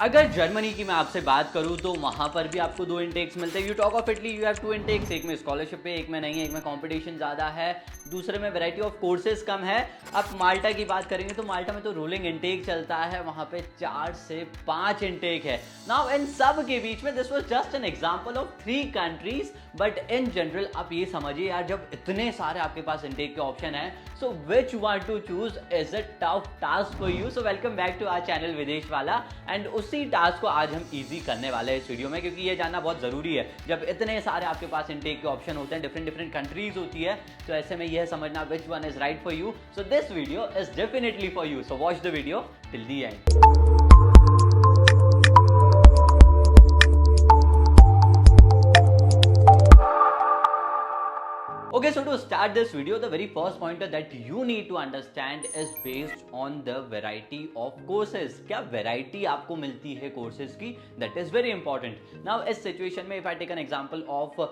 अगर जर्मनी की मैं आपसे बात करूं तो वहां पर भी आपको दो इंटेक्स मिलते हैं। You talk of Italy, you have two intakes, एक में स्कॉलरशिप पे, एक में नहीं है, एक में कंपटीशन ज़्यादा है, दूसरे में वैरायटी ऑफ कोर्सेज कम है। अब माल्टा की बात करेंगे तो माल्टा में तो रोलिंग इंटेक चलता है, वहां पे 4 से 5 इंटेक है। नाउ इन सब के बीच में this was just an example of 3 countries, but in general आप ये समझिए यार, जब इतने सारे आपके पास इंटेक के ऑप्शन है, so which one to choose is a tough task for you. So welcome back to our channel विदेश वाला, एंड उसी टास्क को आज हम इजी करने वाले हैं इस वीडियो में, क्योंकि ये जानना बहुत जरूरी है। जब इतने सारे आपके पास इंटेक के ऑप्शन होते हैं, डिफरेंट कंट्रीज होती है, तो ऐसे में यह समझना which one is right for you. So this video is definitely for you, so watch the video till the end. Okay, so to start this video, the very first pointer that you need to understand is based on the variety of courses. क्या variety आपको मिलती है courses की, that is very important. Now इस situation में if I take an example of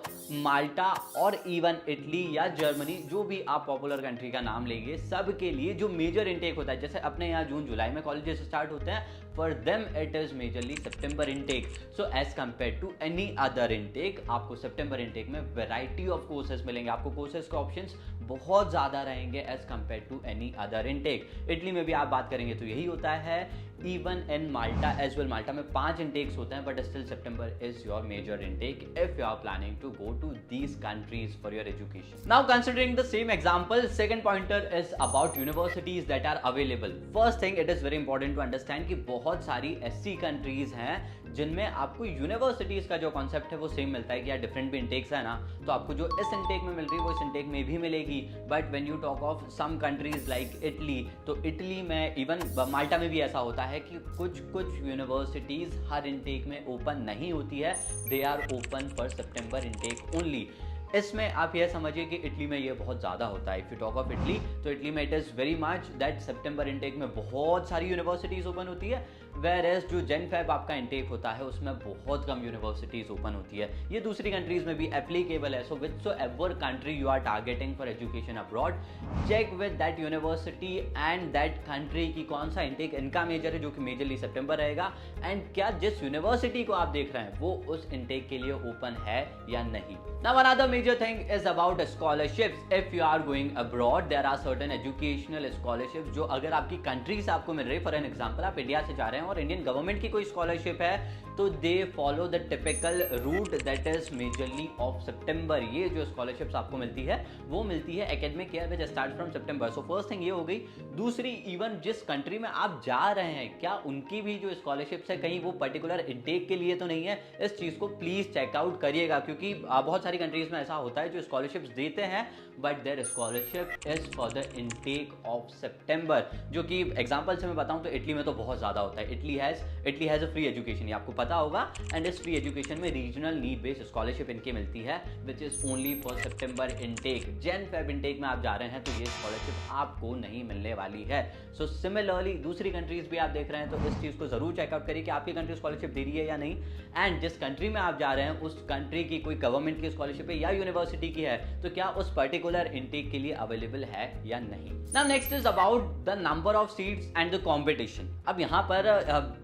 Malta और even Italy या Germany, जो भी आप पॉपुलर कंट्री का नाम लेंगे, सब के लिए जो मेजर इंटेक होता है, जैसे अपने यहाँ जून जुलाई में कॉलेजेस स्टार्ट होते हैं, for them it is majorly September intake. So as compared to any other intake, आपको September intake में variety of courses मिलेंगे, आपको कोर्सेज के ऑप्शंस बहुत ज़्यादा रहेंगे as compare to any other intake. Italy में भी आप बात करेंगे तो यही होता है, even in Malta as well. Malta में 5 इंटेक्स होते हैं, but still September is your major intake if you are planning to go to these countries for your education. Now considering the same example, second pointer is about universities that are available. First thing, it is very important to understand कि बहुत सारी ऐसी countries हैं जिनमें आपको universities का जो concept है वो सेम मिलता है कि यार डिफरेंट भी इंटेक्स है ना, तो आपको जो इस इंटेक में मिल रही है वो इस इंटेक में भी मिलेगी। But when you talk of some countries like Italy, तो इटली में, इवन माल्टा में भी ऐसा होता है कि कुछ यूनिवर्सिटीज हर इंटेक में ओपन नहीं होती है, they are open for September intake only. इसमें आप यह समझिए कि इटली में ये बहुत ज़्यादा होता है। If you talk of Italy, तो इटली में it is very much that September intake में बहुत सारी यूनिवर्सिटीज़ ओपन होती है, वेर एज जो जन फेब आपका इंटेक होता है उसमें बहुत कम यूनिवर्सिटीज़ ओपन होती है। ये दूसरी कंट्रीज़ में भी एप्लीकेबल है। So whichsoever country you are targeting for education abroad, check with that university and that country की कौन सा इंटेक इनका मेजर है, जो कि मेजरली सितंबर रहेगा, एंड क्या जिस यूनिवर्सिटी को आप देख रहे हैं वो उस इंटेक के लिए ओपन है या नहीं। Now another major thing is about scholarships. If you are going abroad, there are certain educational scholarships जो अगर आपकी कंट्री से आपको मिल रही है। फॉर एन एग्जाम्पल, आप इंडिया से जा रहे हैं और इंडियन गवर्नमेंट की कोई स्कॉलरशिप है, तो they follow the typical route that is majorly of September. ये जो स्कॉलरशिप्स आपको मिलती है वो मिलती है academic year which start from September. So first thing ये हो गई। दूसरी, इवन जिस कंट्री में आप जा रहे हैं, क्या उनकी भी जो स्कॉलरशिप्स है कहीं वो पर्टिकुलर इंटेक के लिए तो नहीं है, इस चीज़ को प्लीज़ चेकआउट करिएगा, क्योंकि बहुत सारी कंट्रीज में ऐसा होता है जो स्कॉलरशिप्स देते हैं but their scholarship is for the intake of September. जो कि एग्जांपल से मैं बताऊं तो इटली में तो बहुत ज़्यादा होता है। Italy has a free education, ये आपको पता होगा, एंड इस फ्री एजुकेशन में रीजनल नीड बेस्ड स्कॉलरशिप इनके मिलती है which is only for September intake. Jain Feb intake में आप जा रहे हैं तो ये स्कॉलरशिप आपको नहीं मिलने वाली है। सो सिमिलरली दूसरी कंट्रीज भी आप देख रहे हैं तो इस चीज़ को जरूर चेकआउट करिए कि आपकी कंट्री स्कॉलरशिप दे रही है या नहीं, एंड जिस कंट्री में आप जा रहे हैं उस कंट्री की कोई गवर्नमेंट की स्कॉलरशिप है या यूनिवर्सिटी की है, तो क्या उस पर्टिकुलर इंटेक के लिए अवेलेबल है या नहीं। Now next is about the number of seats and the competition. अब यहाँ पर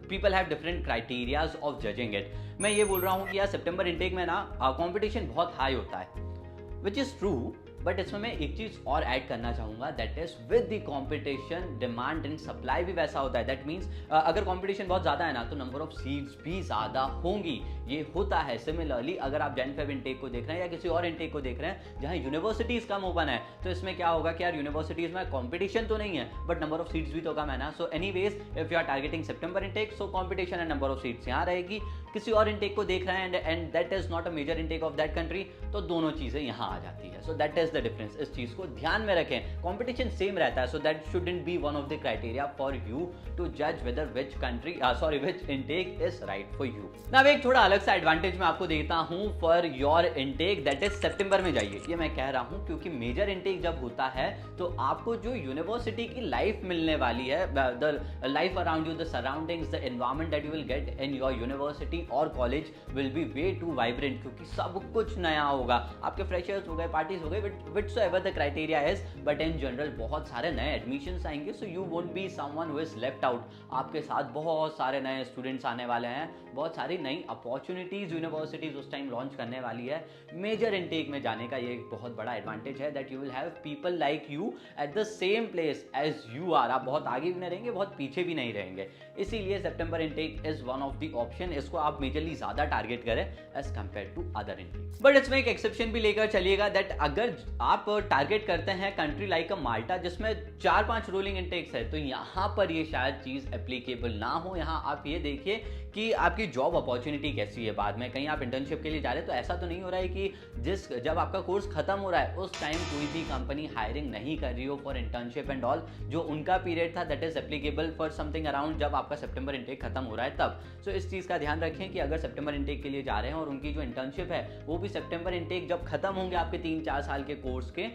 people have different criterias of judging it. मैं ये बोल रहा हूँ कि यार सितंबर इंटेक में ना कंपटीशन बहुत हाई होता है, विच इज ट्रू, बट इसमें मैं एक चीज और ऐड करना चाहूंगा, that is with the competition demand and supply भी वैसा होता है। दैट मींस अगर कंपटीशन बहुत ज्यादा है ना तो नंबर ऑफ सीट्स भी ज्यादा होंगी, ये होता है। सिमिलरली अगर आप जैन फेब इंटेक को देख रहे हैं या किसी और इंटेक को देख रहे हैं जहां यूनिवर्सिटीज कम ओपन है, तो इसमें क्या होगा कि यार यूनिवर्सिटीज में कंपटीशन तो नहीं है बट नंबर ऑफ सीट्स भी तो कम है ना। So anyways if you are targeting September intake, so competition and number of seats यहाँ रहेगी। किसी और इंटेक को देख रहे हैं and that is not a major intake of that country, तो दोनों चीजें यहाँ आ जाती है। So that is the difference, इस चीज को ध्यान में रखें। कंपटीशन सेम रहता है, so that shouldn't be one of the criteria for you to जज whether which country which intake is right for you. Now एक थोड़ा अलग सा एडवांटेज मैं आपको देता हूं for your intake, that is September में जाइए। ये मैं कह रहा हूं क्योंकि मेजर इंटेक जब होता है तो आपको जो यूनिवर्सिटी की लाइफ मिलने वाली है, the life around you, the surroundings, the environment that you will get in your university और college will be way too vibrant, क्योंकि सब कुछ नया होगा। आपके फ्रेशर्स हो गए, पार्टीज हो गए, but whichsoever the criteria is, but in general बहुत सारे नए एडमिशंस आएंगे, so you won't be someone who is left out. आपके साथ बहुत सारे नए स्टूडेंट्स आने वाले हैं, बहुत सारी नई अपॉर्चुनिटीज यूनिवर्सिटीज उस टाइम लॉन्च करने वाली है। मेजर इनटेक में जाने का ये एक बहुत बड़ा एडवांटेज है that you will have people like you at the same place as you are. आप बहुत आगे भी नहीं रहेंगे, बहुत पीछे भी नहीं रहेंगे, इसीलिए September intake is one of the option. इसको आप मेजरली ज्यादा टारगेट करें as compare to other intake. But इसमें एक एक्सेप्शन भी लेकर चलिएगा दैट अगर आप टारगेट करते हैं कंट्री लाइक अ माल्टा जिसमें 4-5 रोलिंग इनटेक्स है, तो यहां पर ये शायद चीज एप्लीकेबल ना हो। यहां आप ये देखिए कि आपकी जॉब अपॉर्चुनिटी कैसी है बाद में। कहीं आप इंटर्नशिप के लिए जा रहे हैं तो ऐसा तो नहीं हो रहा है कि जब आपका कोर्स खत्म हो रहा है उस टाइम कोई भी कंपनी हायरिंग नहीं कर रही हो फॉर इंटर्नशिप एंड ऑल। जो उनका पीरियड था that is applicable for something around जब आपका सितंबर इनटेक खत्म हो रहा है तब। सो इस चीज का ध्यान रखें कि अगर सितंबर इनटेक के लिए जा रहे हैं और उनकी जो इंटर्नशिप है वो भी सितंबर इनटेक जब खत्म होंगे आपके 3-4 साल के कोर्स के,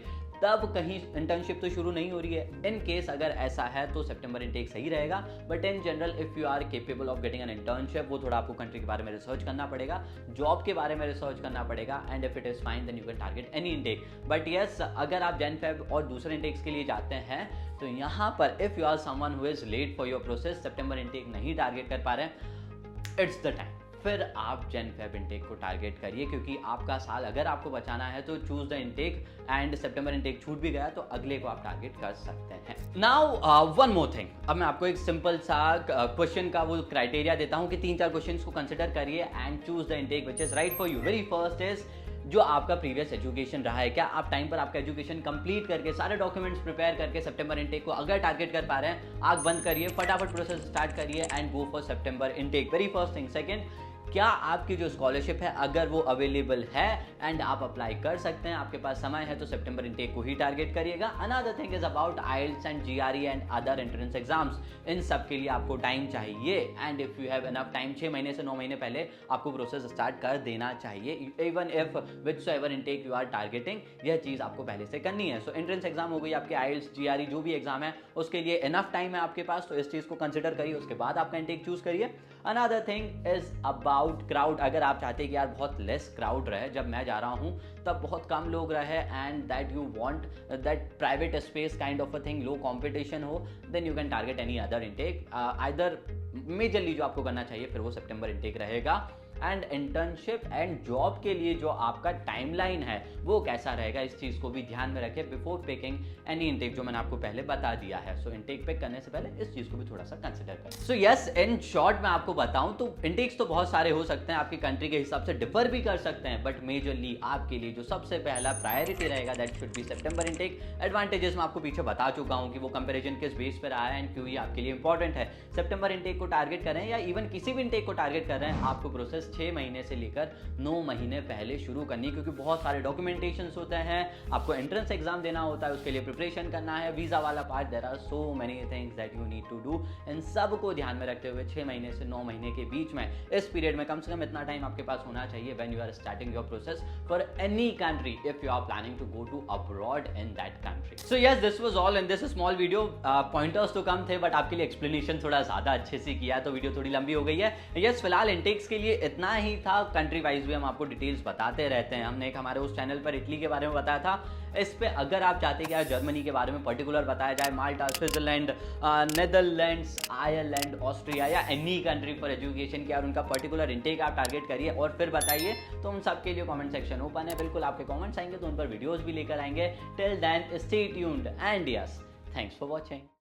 तब कहीं इंटर्नशिप तो शुरू नहीं हो रही है। इन केस अगर ऐसा है तो सितंबर इनटेक सही रहेगा, but in general if you are capable of getting an internship, वो थोड़ा आपको कंट्री के बारे में रिसर्च करना पड़ेगा, जॉब के बारे में रिसर्च करना पड़ेगा, and if it is fine then you can target any intake. But yes, अगर आप जैन फेब और दूसरे इनटेक्स के लिए जाते हैं तो यहाँ पर if you are someone who is late for your process, सितंबर इनटेक नहीं टारगेट कर पा रहे हैं, इट्स द टाइम फिर आप जैन फेब इनटेक को टारगेट करिए, क्योंकि आपका साल अगर आपको बचाना है तो चूज द इनटेक, एंड सितंबर इनटेक छूट भी गया तो अगले को आप टारगेट कर सकते हैं। नाउ वन मोर थिंग, अब मैं आपको एक सिंपल सा क्वेश्चन का वो क्राइटेरिया देता हूं कि 3-4 क्वेश्चंस को कंसिडर करिए and choose the intake which is right for you. Very first is जो आपका प्रीवियस एजुकेशन रहा है, क्या आप टाइम पर आपका एजुकेशन कंप्लीट करके सारे डॉक्यूमेंट्स प्रिपेयर करके सितंबर इनटेक को अगर टारगेट कर पा रहे हैं, आंख बंद करिए, फटाफट प्रोसेस स्टार्ट करिए and go for September intake. Very first thing. Second, क्या आपकी जो स्कॉलरशिप है अगर वो अवेलेबल है एंड आप अप्लाई कर सकते हैं, आपके पास समय है, तो सितंबर इनटेक को ही टारगेट करिएगा। Another thing is about IELTS and GRE and other entrance exams. इन सब के लिए आपको टाइम चाहिए, and if you have enough time 6 महीने से 9 महीने पहले आपको प्रोसेस स्टार्ट कर देना चाहिए। Even if whichsoever intake you are targeting, यह चीज आपको पहले से करनी है। सो एंट्रेंस एग्जाम हो गई आपके, आइल्स जीआरई जो भी एग्जाम है उसके लिए इनफ टाइम है आपके पास, तो इस चीज को कंसिडर करिए, उसके बाद आपका इनटेक चूज करिए। Another thing is about crowd. अगर आप चाहते हैं कि यार बहुत लेस क्राउड रहे, जब मैं जा रहा हूं तब बहुत कम लोग रहे, and that you want that private space kind of a thing, low competition हो, then you can target any other intake. Either majorly जो आपको करना चाहिए फिर वो सितंबर इनटेक रहेगा। एंड इंटर्नशिप एंड जॉब के लिए जो आपका टाइमलाइन है वो कैसा रहेगा, इस चीज को भी ध्यान में रखें बिफोर पिकिंग एनी इनटेक, जो मैंने आपको पहले बता दिया है। सो इनटेक पिक करने से पहले इस चीज को भी थोड़ा सा कंसिडर करें। सो यस, इन शॉर्ट मैं आपको बताऊं तो इनटेक्स तो बहुत सारे हो सकते हैं, आपकी कंट्री के हिसाब से डिफर भी कर सकते हैं, बट मेजरली आपके लिए जो सबसे पहला प्रायोरिटी रहेगा that should be September intake. Advantages मैं आपको पीछे बता चुका हूं कि वो कंपैरिजन किस बेस पर आया है एंड क्यों ये आपके लिए इंपॉर्टेंट है। सितंबर इनटेक को टारगेट करें या इवन किसी भी इनटेक को टारगेट कर रहे हैं, आपको प्रोसेस 6 महीने से लेकर 9 महीने पहले शुरू करनी है, क्योंकि बहुत सारे डॉक्यूमेंटेशंस होते हैं, आपको एंट्रेंस एग्जाम देना होता है, उसके लिए प्रिपरेशन करना है, वीजा वाला part, there are so many things that you need to do. इन सब को ध्यान में रखते हुए 6 महीने से 9 महीने के बीच में, इस पीरियड में कम से कम इतना टाइम आपके पास होना चाहिए when you are starting your process for any country if you are planning to go to abroad in that country. So yes, this was all in this small video. Pointers तो कम थे but आपके लिए explanation थोड़ा ज्यादा अच्छे से किया है, तो वीडियो थोड़ी लंबी हो गई है। यस, फिलहाल इनटेक्स के लिए इतना ही था। कंट्री वाइज भी हम आपको डिटेल्स बताते रहते हैं। हमने एक हमारे उस चैनल पर इटली के बारे में बताया था, इस पे अगर आप चाहते हैं कि यार जर्मनी के बारे में पर्टिकुलर बताया जाए, माल्टा, स्विट्जरलैंड, नेदरलैंड्स, आयरलैंड, ऑस्ट्रिया या एनी कंट्री फॉर एजुकेशन की यार उनका पर्टिकुलर इनटेक आप टारगेट करिए और फिर बताइए, तो हम सब के लिए कमेंट सेक्शन ओपन है। बिल्कुल आपके कमेंट्स आएंगे तो उन पर वीडियोस भी लेकर आएंगे। Till then stay tuned and yes, thanks for watching.